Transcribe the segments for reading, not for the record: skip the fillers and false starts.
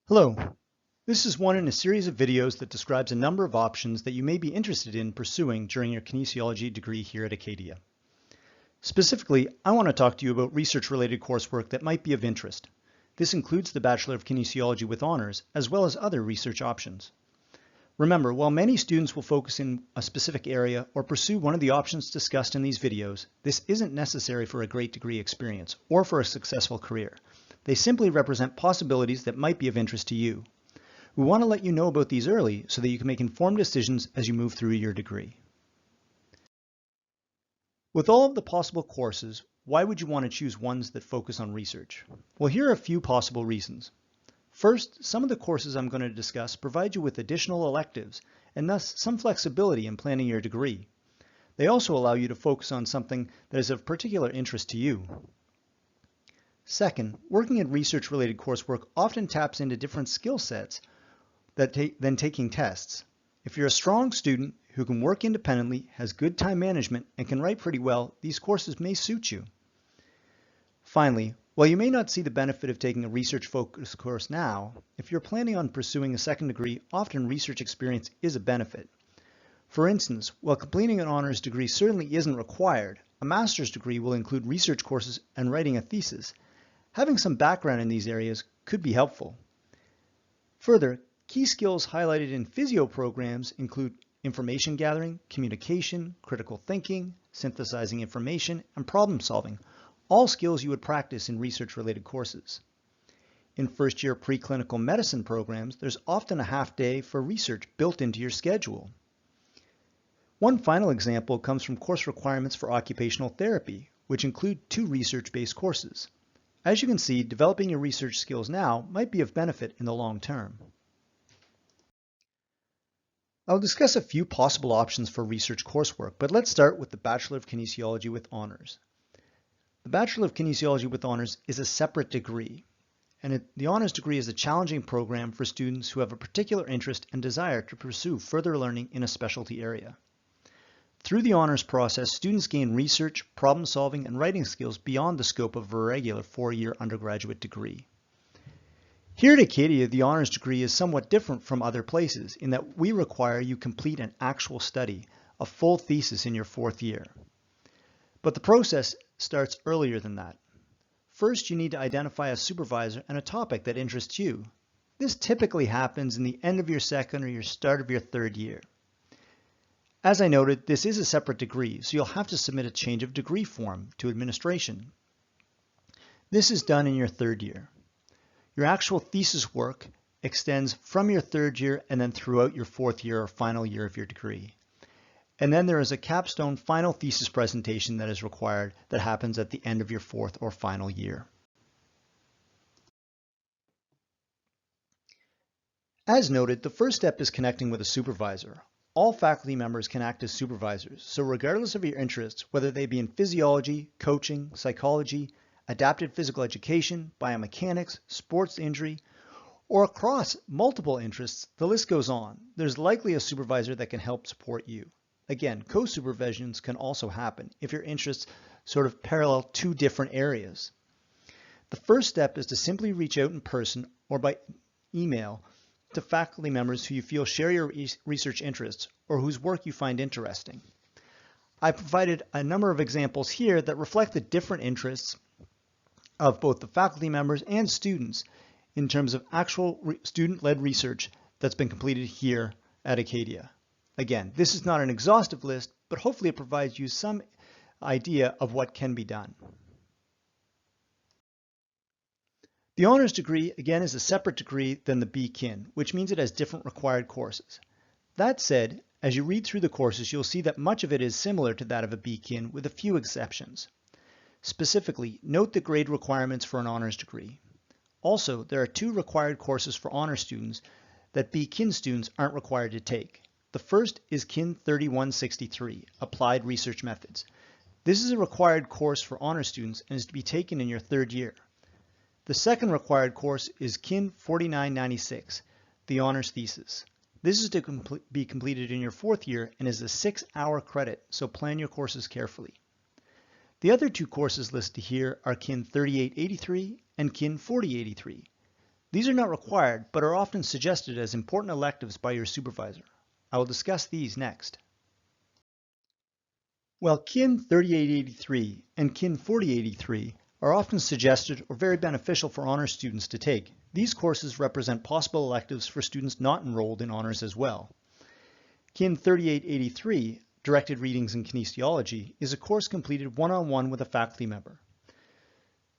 Hello, this is one in a series of videos that describes a number of options that you may be interested in pursuing during your kinesiology degree here at Acadia. Specifically, I want to talk to you about research-related coursework that might be of interest. This includes the Bachelor of Kinesiology with Honors, as well as other research options. Remember, while many students will focus in a specific area or pursue one of the options discussed in these videos, this isn't necessary for a great degree experience or for a successful career. They simply represent possibilities that might be of interest to you. We want to let you know about these early so that you can make informed decisions as you move through your degree. With all of the possible courses, why would you want to choose ones that focus on research? Well, here are a few possible reasons. First, some of the courses I'm going to discuss provide you with additional electives and thus some flexibility in planning your degree. They also allow you to focus on something that is of particular interest to you. Second, working in research-related coursework often taps into different skill sets than taking tests. If you're a strong student who can work independently, has good time management, and can write pretty well, these courses may suit you. Finally, while you may not see the benefit of taking a research-focused course now, if you're planning on pursuing a second degree, often research experience is a benefit. For instance, while completing an honors degree certainly isn't required, a master's degree will include research courses and writing a thesis. Having some background in these areas could be helpful. Further, key skills highlighted in physio programs include information gathering, communication, critical thinking, synthesizing information, and problem solving, all skills you would practice in research-related courses. In first-year preclinical medicine programs, there's often a half day for research built into your schedule. One final example comes from course requirements for occupational therapy, which include 2 research-based courses. As you can see, developing your research skills now might be of benefit in the long term. I'll discuss a few possible options for research coursework, but let's start with the Bachelor of Kinesiology with Honors. The Bachelor of Kinesiology with Honors is a separate degree, and the honors degree is a challenging program for students who have a particular interest and desire to pursue further learning in a specialty area. Through the honors process, students gain research, problem solving, and writing skills beyond the scope of a regular 4-year undergraduate degree. Here at Acadia, the honors degree is somewhat different from other places in that we require you complete an actual study, a full thesis in your 4th year. But the process starts earlier than that. First, you need to identify a supervisor and a topic that interests you. This typically happens in the end of your 2nd or your start of your 3rd year. As I noted, this is a separate degree, so you'll have to submit a change of degree form to administration. This is done in your 3rd year. Your actual thesis work extends from your 3rd year and then throughout your 4th year or final year of your degree. And then there is a capstone final thesis presentation that is required that happens at the end of your 4th or final year. As noted, the first step is connecting with a supervisor. All faculty members can act as supervisors, so regardless of your interests, whether they be in physiology, coaching, psychology, adapted physical education, biomechanics, sports injury, or across multiple interests, the list goes on. There's likely a supervisor that can help support you. Again, co-supervisions can also happen if your interests sort of parallel 2 different areas. The first step is to simply reach out in person or by email to faculty members who you feel share your research interests or whose work you find interesting. I provided a number of examples here that reflect the different interests of both the faculty members and students in terms of actual student-led research that's been completed here at Acadia. Again, this is not an exhaustive list, but hopefully it provides you some idea of what can be done. The honors degree, again, is a separate degree than the BKin, which means it has different required courses. That said, as you read through the courses, you'll see that much of it is similar to that of a BKin with a few exceptions. Specifically, note the grade requirements for an honors degree. Also, there are 2 required courses for honors students that BKin students aren't required to take. The first is Kin 3163, Applied Research Methods. This is a required course for honors students and is to be taken in your 3rd year. The second required course is Kin 4996, the honors thesis. This is to be completed in your 4th year and is a 6-hour credit, so plan your courses carefully. The other 2 courses listed here are Kin 3883 and Kin 4083. These are not required, but are often suggested as important electives by your supervisor. I will discuss these next. While BkinH 3883 and BkinH 4083 are often suggested or very beneficial for honors students to take, these courses represent possible electives for students not enrolled in honors as well. BkinH 3883, Directed Readings in Kinesiology, is a course completed one-on-one with a faculty member.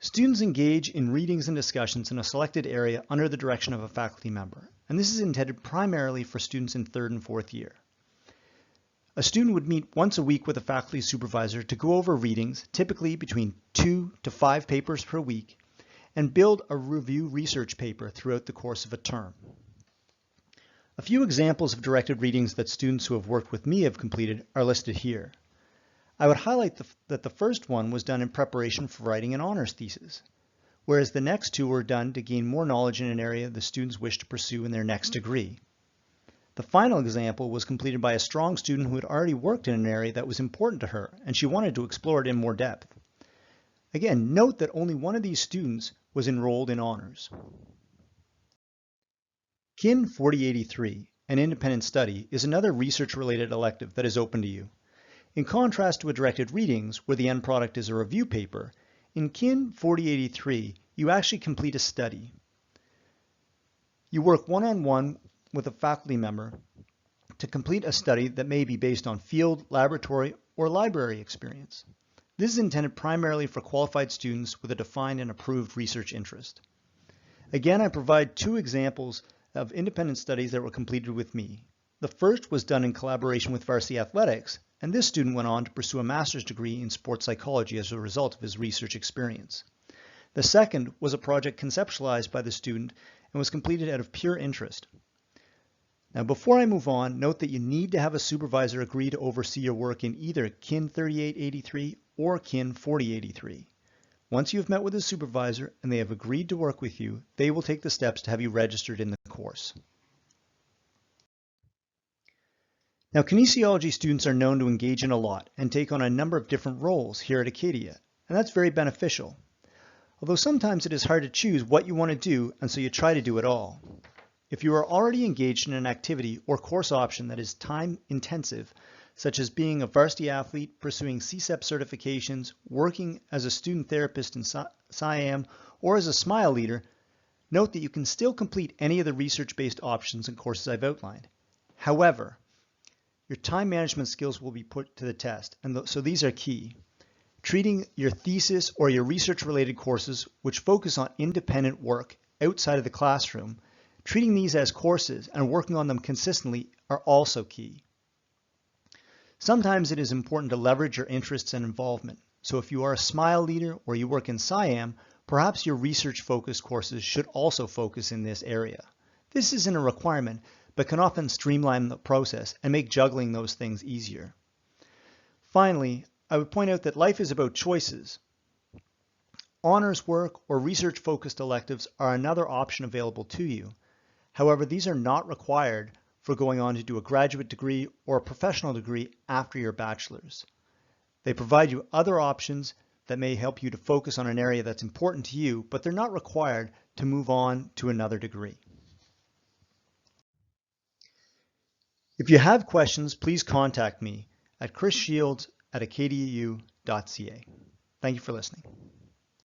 Students engage in readings and discussions in a selected area under the direction of a faculty member, and this is intended primarily for students in 3rd and 4th year. A student would meet once a week with a faculty supervisor to go over readings, typically between 2 to 5 papers per week, and build a review research paper throughout the course of a term. A few examples of directed readings that students who have worked with me have completed are listed here. I would highlight that the first one was done in preparation for writing an honors thesis, whereas the next two were done to gain more knowledge in an area the students wish to pursue in their next degree. The final example was completed by a strong student who had already worked in an area that was important to her, and she wanted to explore it in more depth. Again, note that only one of these students was enrolled in honors. BkinH 4083, an independent study, is another research-related elective that is open to you. In contrast to a directed readings, where the end product is a review paper, in BkinH 4083, you actually complete a study. You work one-on-one with a faculty member to complete a study that may be based on field, laboratory, or library experience. This is intended primarily for qualified students with a defined and approved research interest. Again, I provide two examples of independent studies that were completed with me. The first was done in collaboration with Varsity Athletics, and this student went on to pursue a master's degree in sports psychology as a result of his research experience. The second was a project conceptualized by the student and was completed out of pure interest. Now, before I move on, note that you need to have a supervisor agree to oversee your work in either BkinH 3883 or BkinH 4083. Once you have met with a supervisor and they have agreed to work with you, they will take the steps to have you registered in the course. Now, kinesiology students are known to engage in a lot and take on a number of different roles here at Acadia, and that's very beneficial. Although sometimes it is hard to choose what you want to do, and so you try to do it all. If you are already engaged in an activity or course option that is time intensive, such as being a varsity athlete, pursuing CSEP certifications, working as a student therapist in SIAM, or as a SMILE leader, note that you can still complete any of the research-based options and courses I've outlined. However, your time management skills will be put to the test, and so these are key. Treating your thesis or your research-related courses, which focus on independent work outside of the classroom, treating these as courses and working on them consistently are also key. Sometimes it is important to leverage your interests and involvement. So if you are a SMILE leader or you work in SIAM, perhaps your research-focused courses should also focus in this area. This isn't a requirement, but can often streamline the process and make juggling those things easier. Finally, I would point out that life is about choices. Honors work or research-focused electives are another option available to you. However, these are not required for going on to do a graduate degree or a professional degree after your bachelor's. They provide you other options that may help you to focus on an area that's important to you, but they're not required to move on to another degree. If you have questions, please contact me at chrisshields@acadiau.ca. Thank you for listening.